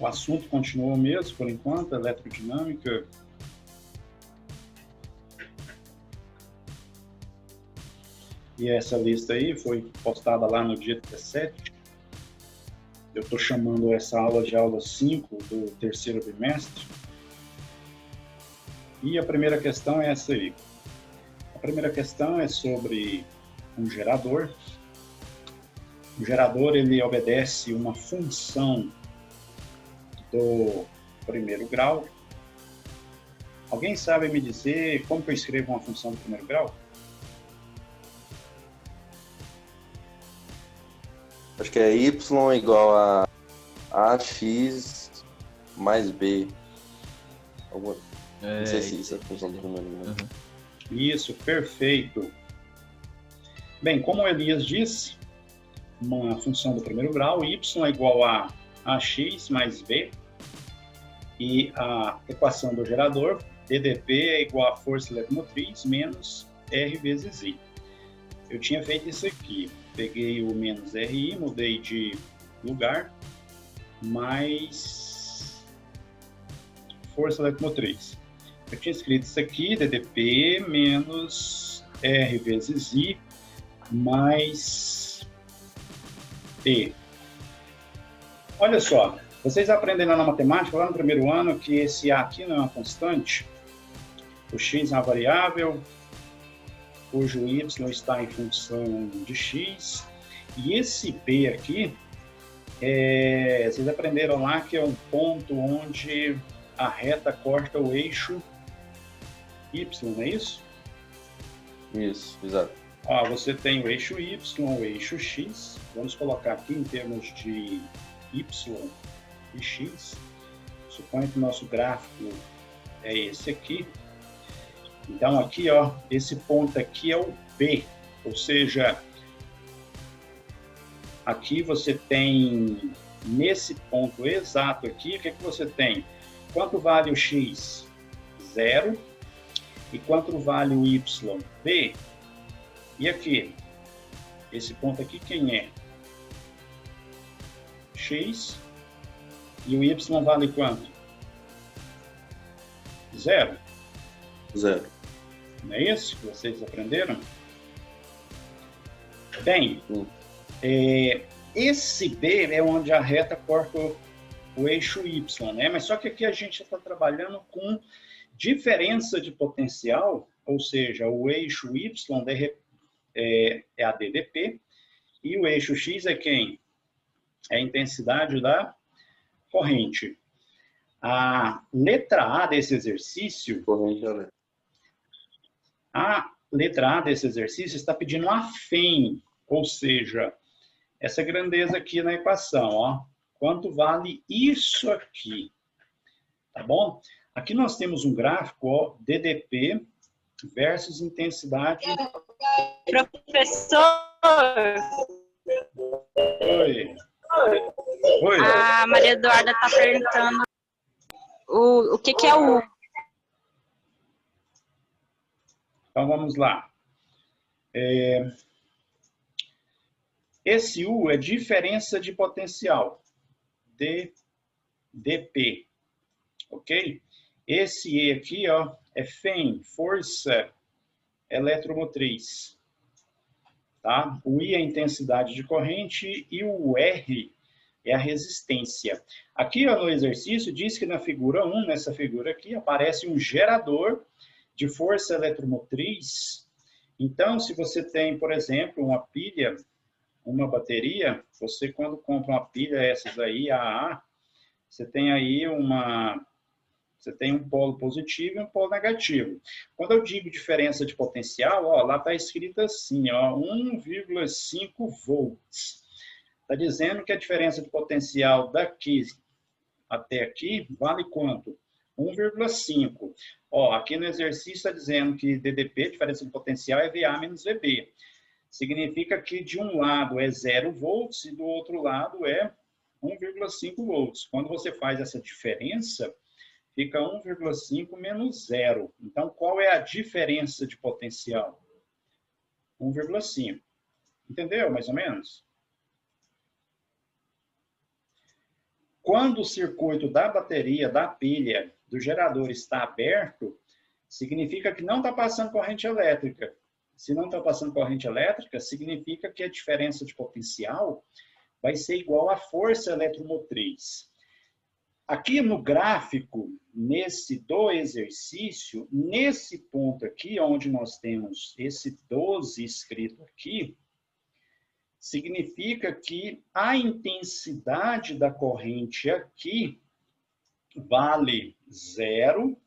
assunto continua o mesmo, por enquanto, eletrodinâmica. E essa lista aí foi postada lá no dia 17. Eu estou chamando essa aula de aula 5 do terceiro bimestre. E a primeira questão é essa aí. A primeira questão é sobre um gerador. O gerador, ele obedece uma função do primeiro grau. Alguém sabe me dizer como que eu escrevo uma função do primeiro grau? Acho que é y igual a ax mais b. Não sei se isso é a função do primeiro grau. Isso, perfeito. Bem, como o Elias disse, uma função do primeiro grau, y é igual a ax mais b, e a equação do gerador, DDP é igual a força eletromotriz menos R vezes I. Eu tinha feito isso aqui, peguei o menos RI, mudei de lugar, mais força eletromotriz. Eu tinha escrito isso aqui, DDP menos R vezes I, mais E. Olha só, vocês aprenderam na matemática, lá no primeiro ano, que esse A aqui não é uma constante, o x é uma variável, cujo y está em função de x, e esse B aqui, vocês aprenderam lá que é um ponto onde a reta corta o eixo y, não é isso? Isso, exato. Ó, você tem o eixo y, o eixo x, vamos colocar aqui em termos de y e x, suponha que o nosso gráfico é esse aqui. Então, aqui, ó, esse ponto aqui é o B, ou seja, aqui você tem, nesse ponto exato aqui, o que que você tem? Quanto vale o x? 0. E quanto vale o y? B. E aqui? Esse ponto aqui, quem é? X. E o y vale quanto? 0. 0. Não é isso que vocês aprenderam? Bem, esse B é onde a reta corta o eixo Y, né? Mas só que aqui a gente está trabalhando com diferença de potencial, ou seja, o eixo Y é a DDP e o eixo X é quem? É a intensidade da corrente. A letra A desse exercício... A letra A desse exercício está pedindo a FEM, ou seja, essa grandeza aqui na equação, ó. Quanto vale isso aqui? Tá bom? Aqui nós temos um gráfico, ó, DDP versus intensidade... Professor! Oi. Oi. A Maria Eduarda está perguntando o que é o U. Então, vamos lá. Esse U é diferença de potencial, DP, ok? Esse E aqui, ó, é FEM, força eletromotriz, tá? O I é a intensidade de corrente e o R é a resistência. Aqui, ó, no exercício, diz que na figura 1, nessa figura aqui, aparece um gerador de força eletromotriz. Então, se você tem, por exemplo, uma pilha, uma bateria, você quando compra uma pilha, essas aí, AA, você tem aí você tem um polo positivo e um polo negativo. Quando eu digo diferença de potencial, ó, lá está escrito assim, ó, 1,5 volts. Está dizendo que a diferença de potencial daqui até aqui vale quanto? 1,5. Ó, aqui no exercício está dizendo que DDP, diferença de potencial, é VA menos VB. Significa que de um lado é 0 volts e do outro lado é 1,5 volts. Quando você faz essa diferença, fica 1,5 menos 0. Então, qual é a diferença de potencial? 1,5. Entendeu, mais ou menos? quando o circuito da bateria, da pilha, do gerador está aberto, significa que não está passando corrente elétrica. Se não está passando corrente elétrica, significa que a diferença de potencial vai ser igual à força eletromotriz. Aqui no gráfico, do exercício, nesse ponto aqui, onde nós temos esse 12 escrito aqui, significa que a intensidade da corrente aqui vale 0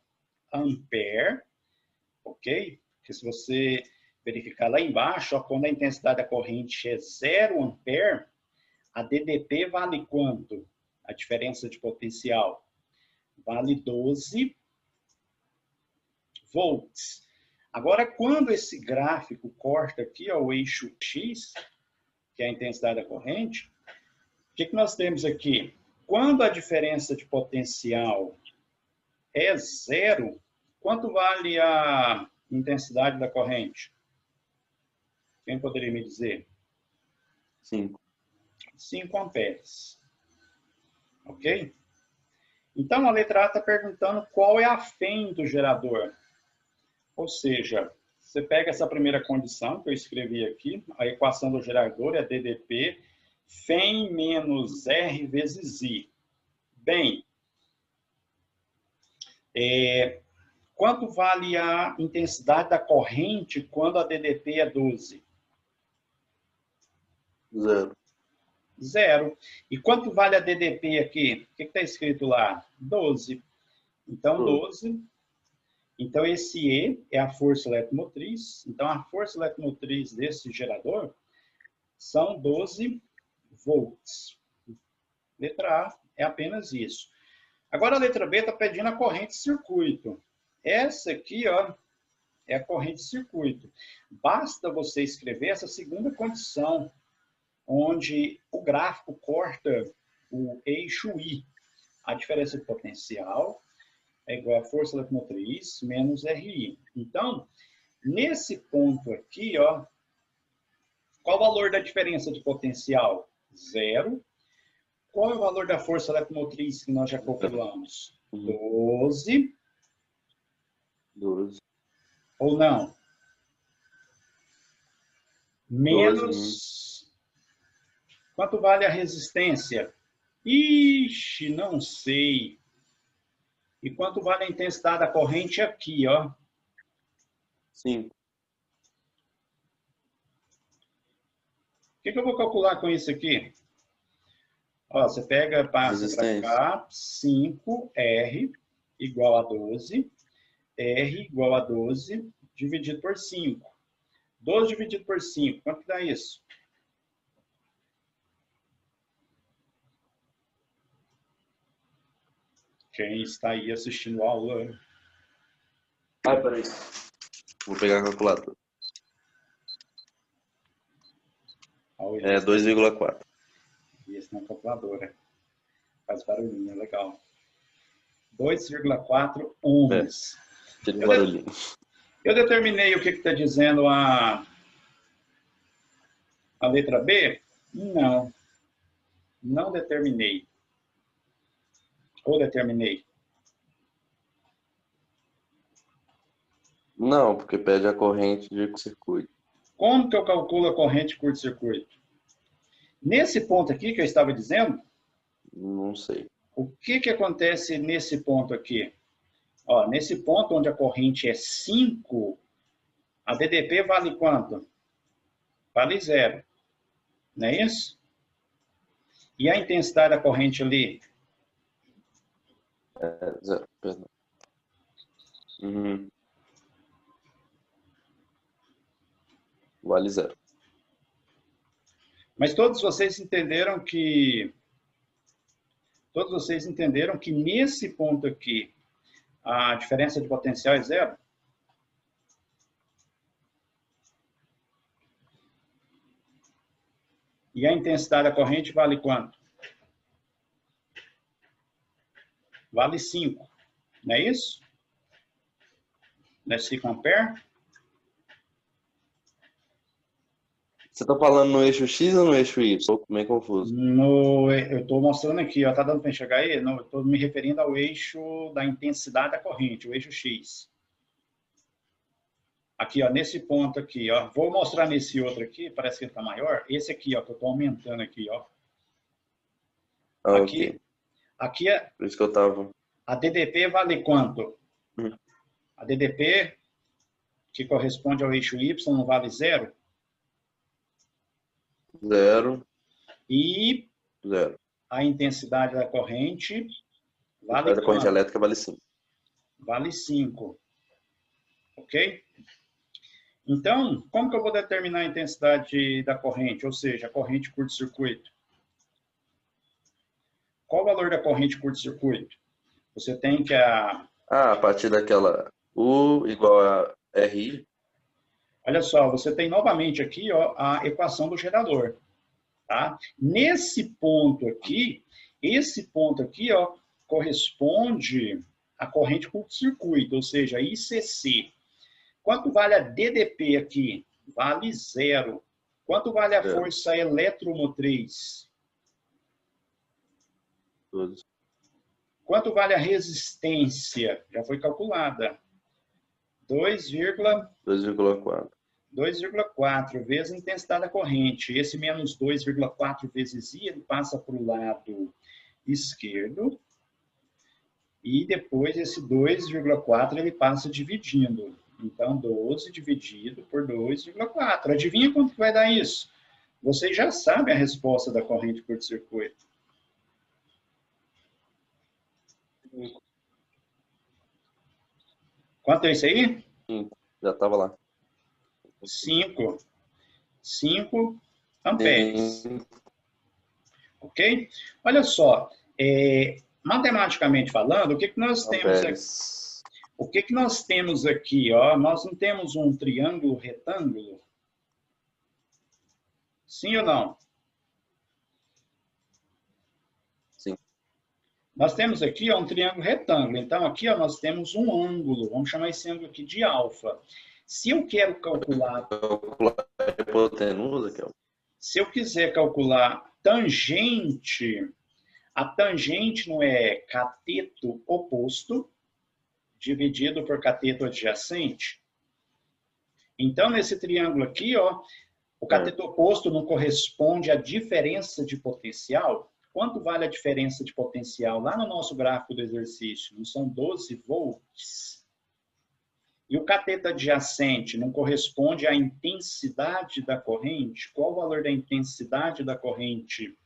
ampere, ok? Porque se você verificar lá embaixo, ó, quando a intensidade da corrente é 0 ampere, a DDP vale quanto? A diferença de potencial vale 12 volts. Agora, quando esse gráfico corta aqui, ó, o eixo X, que é a intensidade da corrente, o que nós temos aqui? Quando a diferença de potencial é 0, quanto vale a intensidade da corrente? Quem poderia me dizer? 5. 5 amperes. Ok? Então, a letra A está perguntando qual é a FEM do gerador. Ou seja, você pega essa primeira condição que eu escrevi aqui, a equação do gerador é DDP, FEM menos R vezes I. Bem, quanto vale a intensidade da corrente quando a DDP é 12? 0. 0. E quanto vale a DDP aqui? O que está escrito lá? 12. Então, 12. Então, esse E é a força eletromotriz. Então, a força eletromotriz desse gerador são 12 volts. Letra A é apenas isso. Agora, a letra B está pedindo a corrente de circuito. Essa aqui, ó, é a corrente de circuito. Basta você escrever essa segunda condição, onde o gráfico corta o eixo I. A diferença de potencial é igual a força eletromotriz menos RI. Então, nesse ponto aqui, ó, qual o valor da diferença de potencial? 0. Qual é o valor da força eletromotriz que nós já calculamos? 12. 12. Ou não? Menos... Quanto vale a resistência? Ixi, não sei. E quanto vale a intensidade da corrente aqui, ó? 5. O que eu vou calcular com isso aqui? Ó, você pega, passa para cá, 5R igual a 12. R igual a 12 dividido por 5. 12 dividido por 5, quanto que dá isso? Quem está aí assistindo a aula? Peraí. Vou pegar a calculadora. É 2,4. Isso na calculadora. Faz barulhinho, legal. 2,4 ohms. Aquele barulhinho. Eu determinei o que está dizendo a letra B? Não. Não determinei. Ou determinei? Não, porque pede a corrente de circuito. Como que eu calculo a corrente de curto-circuito? Nesse ponto aqui que eu estava dizendo, Não sei. o que acontece nesse ponto aqui? Ó, nesse ponto onde a corrente é 5, a DDP vale quanto? Vale 0. Não é isso? E a intensidade da corrente ali? 0, perdão. Vale 0. Mas todos vocês entenderam que nesse ponto aqui a diferença de potencial é 0? E a intensidade da corrente vale quanto? Vale 5. Não é isso? Não é 5 ampere? Você tá falando no eixo X ou no eixo Y? Tô meio confuso. Eu estou mostrando aqui, ó, tá dando para enxergar aí? Não, eu estou me referindo ao eixo da intensidade da corrente, o eixo X. Aqui, ó, nesse ponto aqui, ó. Vou mostrar nesse outro aqui, parece que ele está maior. Esse aqui, ó, que eu estou aumentando aqui, ó. Ah, Aqui, ok. aqui Por isso que eu tava... a DDP vale quanto? A DDP, que corresponde ao eixo Y, vale 0. 0, E 0. a intensidade da corrente vale A corrente quanto? elétrica vale 5. Vale 5. Ok? Então, como que eu vou determinar a intensidade da corrente? Ou seja, a corrente curto-circuito. Qual o valor da corrente curto-circuito? Você tem que Ah, a partir daquela U igual a RI. Olha só, você tem novamente aqui, ó, a equação do gerador. Tá? Nesse ponto aqui, esse ponto aqui, ó, corresponde à corrente curto-circuito, ou seja, ICC. Quanto vale a DDP aqui? Vale 0. Quanto vale a força eletromotriz? 12. Quanto vale a resistência? Já foi calculada. 2,4. 2,4 vezes a intensidade da corrente. Esse menos 2,4 vezes I, ele passa para o lado esquerdo. E depois esse 2,4 ele passa dividindo. Então, 12 dividido por 2,4. Adivinha quanto que vai dar isso? Vocês já sabem a resposta da corrente curto-circuito. Quanto é isso aí? 5. Já estava lá. 5. 5 amperes. Ok? Olha só, matematicamente falando, o que nós temos aqui? O que nós temos aqui? Ó? Nós não temos um triângulo retângulo? Sim ou não? Sim. Nós temos aqui ó, um triângulo retângulo. Então, aqui ó, nós temos um ângulo. Vamos chamar esse ângulo aqui de alfa. Se eu quero calcular... a hipotenusa, que é o... Se eu quiser calcular tangente, a tangente não é cateto oposto dividido por cateto adjacente? Então, nesse triângulo aqui, ó, o cateto oposto não corresponde à diferença de potencial. Quanto vale a diferença de potencial? Lá no nosso gráfico do exercício, não são 12 volts? E o cateto adjacente não corresponde à intensidade da corrente? Qual o valor da intensidade da corrente?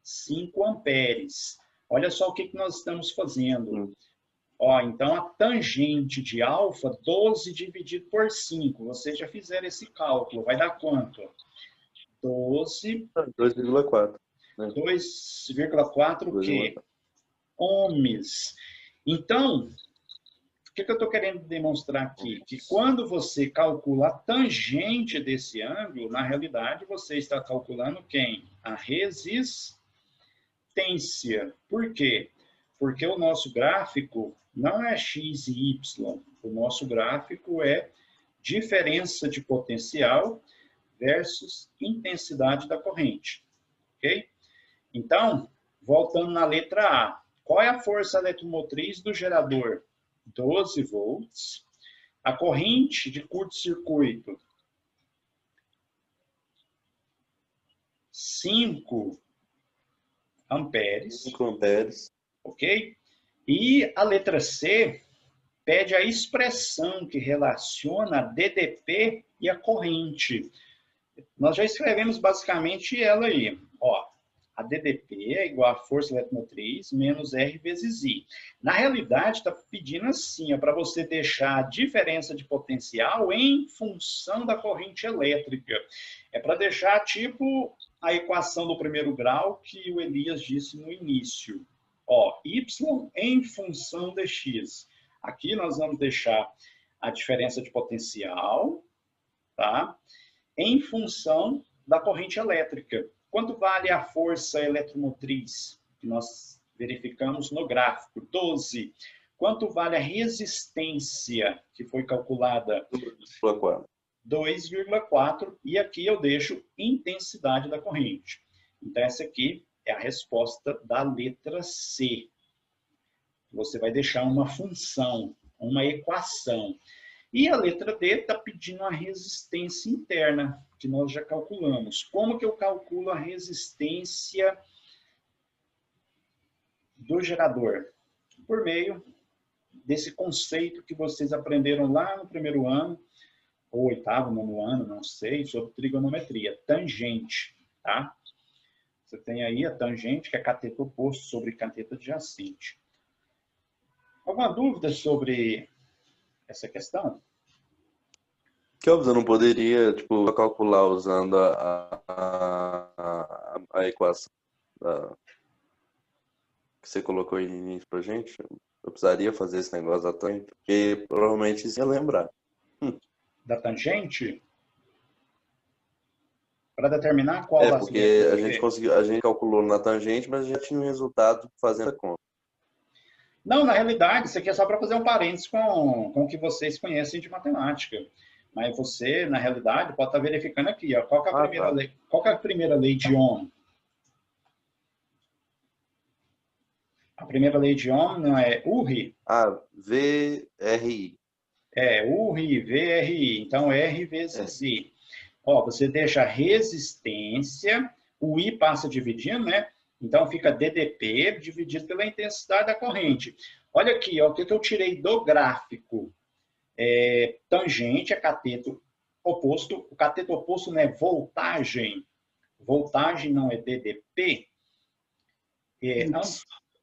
5 amperes. Olha só o que nós estamos fazendo. Ó, então, a tangente de alfa, 12 dividido por 5. Vocês já fizeram esse cálculo. Vai dar quanto? 12... 2,4. 2,4 o quê? Ohms. Então, o que eu estou querendo demonstrar aqui? Que quando você calcula a tangente desse ângulo, na realidade, você está calculando quem? A resistência. Por quê? Porque o nosso gráfico não é x e y. O nosso gráfico é diferença de potencial versus intensidade da corrente. Ok? Então, voltando na letra A. Qual é a força eletromotriz do gerador? 12 volts. A corrente de curto-circuito? 5 amperes. 5 amperes. Ok? E a letra C pede a expressão que relaciona a DDP e a corrente. Nós já escrevemos basicamente ela aí. Ó, a DDP é igual a força eletromotriz menos R vezes I. Na realidade, está pedindo assim, para você deixar a diferença de potencial em função da corrente elétrica. É para deixar tipo a equação do primeiro grau que o Elias disse no início. Ó, Y em função de X. Aqui nós vamos deixar a diferença de potencial, tá? Em função da corrente elétrica. Quanto vale a força eletromotriz? Que nós verificamos no gráfico. 12. Quanto vale a resistência, que foi calculada? 2,4. 2,4, e aqui eu deixo intensidade da corrente. Então, essa aqui é a resposta da letra C. Você vai deixar uma função, uma equação. E a letra D está pedindo a resistência interna, que nós já calculamos. Como que eu calculo a resistência do gerador? Por meio desse conceito que vocês aprenderam lá no primeiro ano, ou oitavo, nono ano, não sei, sobre trigonometria, tangente, tá? Você tem aí a tangente, que é cateto oposto sobre cateto adjacente. Alguma dúvida sobre essa questão? Que óbvio, eu não poderia, tipo, calcular usando a equação que você colocou aí no início pra gente. Eu precisaria fazer esse negócio da tangente, porque provavelmente isso ia lembrar. Da tangente? Para determinar qual das Porque letras a gente conseguiu, a gente calculou na tangente, mas já tinha um resultado fazendo a conta. Não, na realidade, isso aqui é só para fazer um parênteses com o que vocês conhecem de matemática. Mas você, na realidade, pode estar verificando aqui, ó, qual que é a primeira lei, qual que é a primeira lei de Ohm? A primeira lei de Ohm não é URI? VRI. É, URI, VRI. Então, R vezes I. Ó, você deixa a resistência, o I passa dividindo, né? Então, fica DDP dividido pela intensidade da corrente. Olha aqui, ó, o que eu tirei do gráfico. Tangente é cateto oposto. O cateto oposto não é voltagem. Voltagem não é DDP.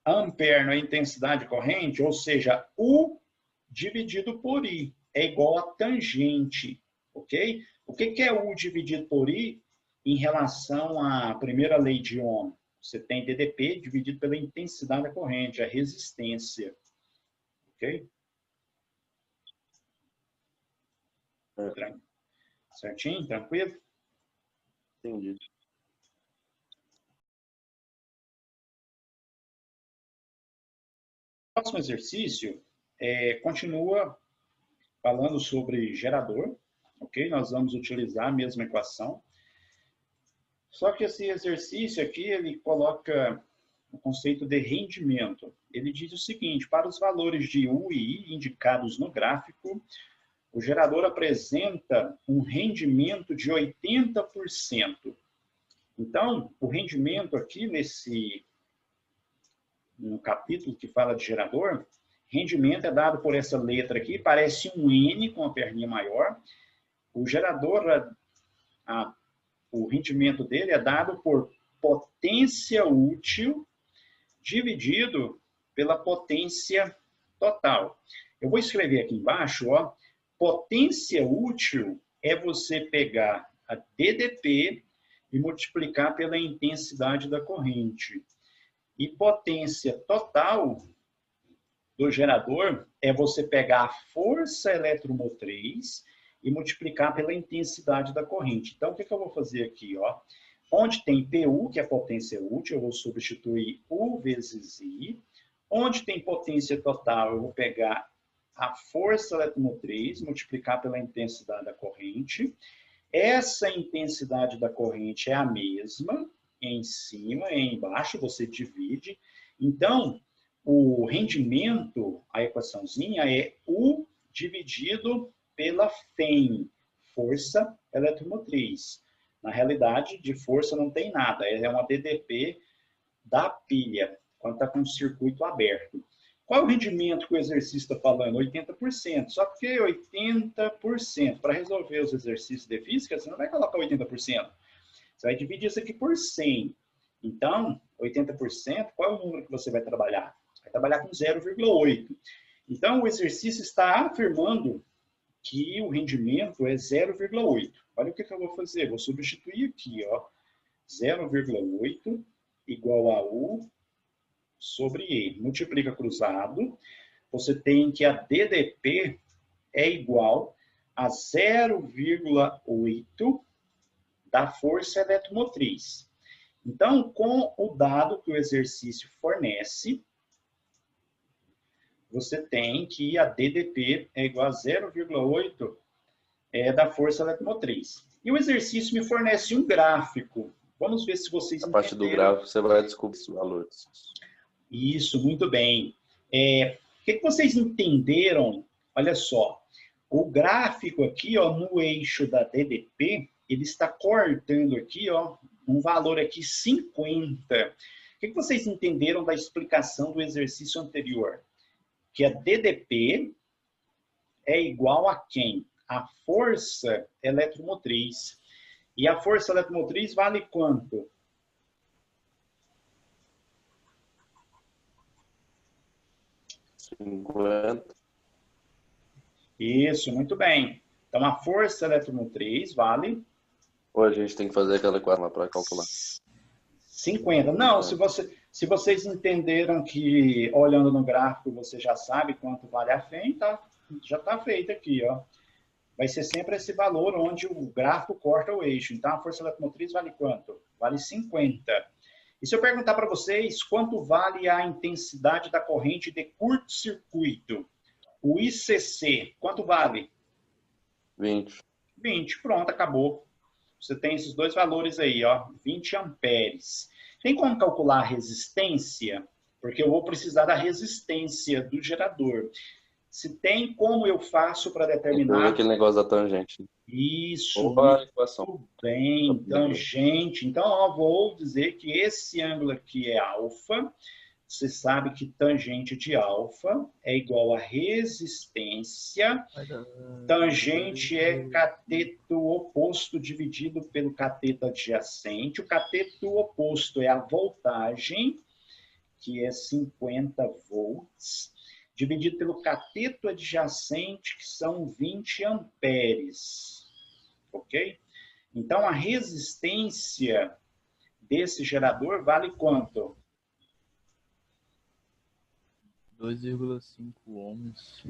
Ampere não é intensidade corrente, ou seja, U dividido por I é igual a tangente, ok? O que é U dividido por I em relação à primeira lei de Ohm? Você tem DDP dividido pela intensidade da corrente, a resistência, ok? Certinho? Tranquilo? Entendi. O próximo exercício continua falando sobre gerador, ok? Nós vamos utilizar a mesma equação. Só que esse exercício aqui, ele coloca o conceito de rendimento. Ele diz o seguinte: para os valores de U e I indicados no gráfico, o gerador apresenta um rendimento de 80%. Então, o rendimento aqui no capítulo que fala de gerador, rendimento é dado por essa letra aqui, parece um N com a perninha maior. O gerador, o rendimento dele é dado por potência útil dividido pela potência total. Eu vou escrever aqui embaixo, ó, potência útil é você pegar a DDP e multiplicar pela intensidade da corrente. E potência total do gerador é você pegar a força eletromotriz e multiplicar pela intensidade da corrente. Então, o que eu vou fazer aqui? Ó? Onde tem PU, que é potência útil, eu vou substituir U vezes I. Onde tem potência total, eu vou pegar a força eletromotriz, multiplicar pela intensidade da corrente. Essa intensidade da corrente é a mesma, em cima e embaixo, você divide. Então, o rendimento, a equaçãozinha, é U dividido pela FEM, força eletromotriz. Na realidade, de força não tem nada, é uma DDP da pilha, quando está com o circuito aberto. Qual é o rendimento que o exercício está falando? 80%. Só que 80%, para resolver os exercícios de física, você não vai colocar 80%. Você vai dividir isso aqui por 100. Então, 80%, qual é o número que você vai trabalhar? Vai trabalhar com 0,8. Então, o exercício está afirmando que o rendimento é 0,8. Olha o que eu vou fazer. Vou substituir aqui, ó, 0,8 igual a U sobre E. Multiplica cruzado. Você tem que a DDP é igual a 0,8 da força eletromotriz. Então, com o dado que o exercício fornece, você tem que a DDP é igual a 0,8 da força eletromotriz. E o exercício me fornece um gráfico. Vamos ver se vocês A partir do entenderam. gráfico você vai descobrir os valores. Isso, muito bem. O que vocês entenderam? Olha só, o gráfico aqui, ó, no eixo da DDP, ele está cortando aqui, ó, um valor aqui 50. O que vocês entenderam da explicação do exercício anterior? Que a DDP é igual a quem? A força eletromotriz. E a força eletromotriz vale quanto? Isso, muito bem. Então, a força eletromotriz vale... Ou a gente tem que fazer aquela equação lá para calcular? 50. Não, se vocês entenderam que, olhando no gráfico, você já sabe quanto vale a Fem, tá? Já está feito aqui, ó. Vai ser sempre esse valor onde o gráfico corta o eixo. Então, a força eletromotriz vale quanto? Vale 50. E se eu perguntar para vocês quanto vale a intensidade da corrente de curto-circuito? O ICC, quanto vale? 20. 20, pronto, acabou. Você tem esses dois valores aí, ó, 20 amperes. Tem como calcular a resistência? Porque eu vou precisar da resistência do gerador. Se tem como eu faço para determinar... Aquele negócio da tangente. Isso, Opa, equação. muito bem, tangente. Então, ó, vou dizer que esse ângulo aqui é alfa. Você sabe que tangente de alfa é igual a resistência. Tangente é cateto oposto dividido pelo cateto adjacente. O cateto oposto é a voltagem, que é 50 volts, dividido pelo cateto adjacente, que são 20 amperes. Ok? Então, a resistência desse gerador vale quanto? 2,5 ohms.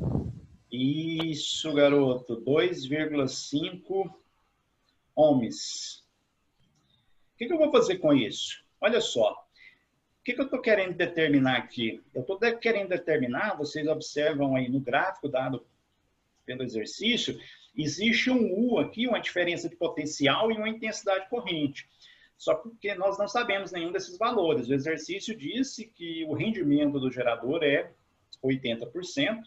Isso, garoto. 2,5 ohms. O que eu vou fazer com isso? Olha só. O que eu estou querendo determinar aqui? Eu estou querendo determinar, vocês observam aí no gráfico dado pelo exercício, existe um U aqui, uma diferença de potencial e uma intensidade de corrente. Só que nós não sabemos nenhum desses valores. O exercício disse que o rendimento do gerador é 80%.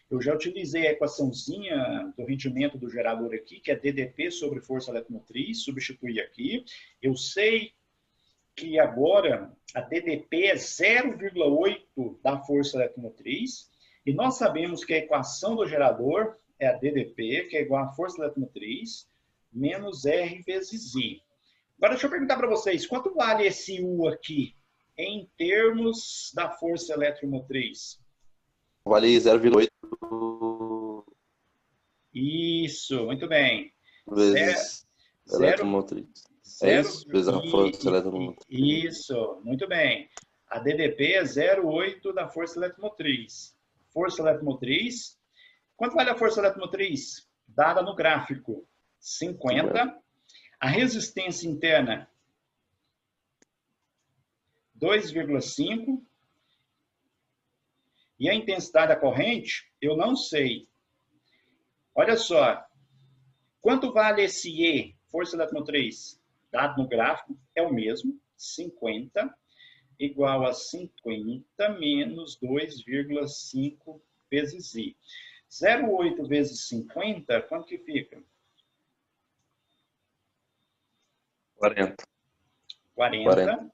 Eu já utilizei a equaçãozinha do rendimento do gerador aqui, que é DDP sobre força eletromotriz, substituí aqui. Eu sei que agora a DDP é 0,8 da força eletromotriz, e nós sabemos que a equação do gerador é a DDP, que é igual a força eletromotriz, menos R vezes I. Agora, deixa eu perguntar para vocês, quanto vale esse U aqui, em termos da força eletromotriz? Vale 0,8 Isso, muito bem. vezes eletromotriz. É isso? Vezes a força eletromotriz. Isso, muito bem. A DDP é 0,8 da força eletromotriz. Força eletromotriz. Quanto vale a força eletromotriz? Dada no gráfico. 50. A resistência interna, 2,5. E a intensidade da corrente, eu não sei. Olha só. Quanto vale esse E, força eletromotriz? Dado no gráfico, é o mesmo, 50, igual a 50 menos 2,5 vezes I. 0,8 vezes 50, quanto que fica? 40. 40.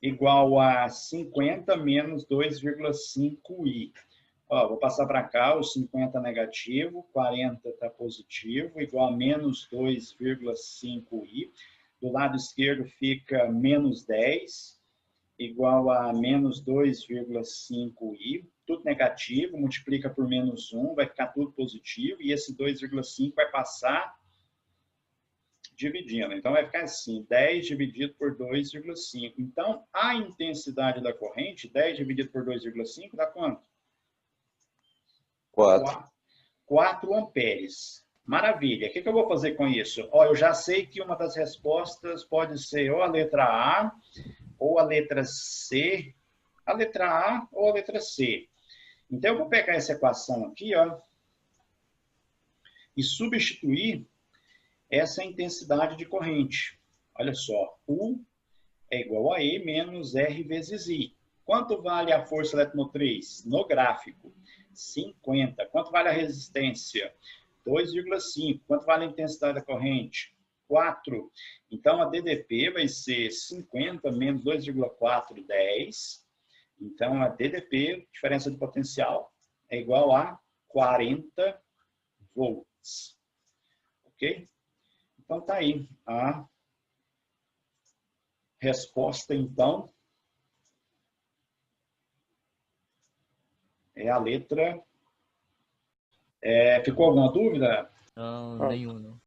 Igual a 50 menos 2,5i. Ó, vou passar para cá, o 50 negativo, 40 está positivo, igual a menos 2,5i. Do lado esquerdo fica menos 10, igual a menos 2,5i. Tudo negativo, multiplica por menos 1, vai ficar tudo positivo, e esse 2,5 vai passar dividindo. Então, vai ficar assim, 10 dividido por 2,5. Então, a intensidade da corrente, 10 dividido por 2,5, dá quanto? 4 amperes. Maravilha. O que eu vou fazer com isso? Ó, eu já sei que uma das respostas pode ser ou a letra A, ou a letra C, a letra A ou a letra C. Então, eu vou pegar essa equação aqui, ó, e substituir essa intensidade de corrente. Olha só, U é igual a E menos R vezes I. Quanto vale a força eletromotriz? No gráfico, 50. Quanto vale a resistência? 2,5. Quanto vale a intensidade da corrente? 4. Então, a DDP vai ser 50 menos 2,4, 10. Então, a DDP, diferença de potencial, é igual a 40 volts. Ok? Então, tá aí a resposta, então, é a letra. Ficou alguma dúvida? Não, Ah. nenhum, não.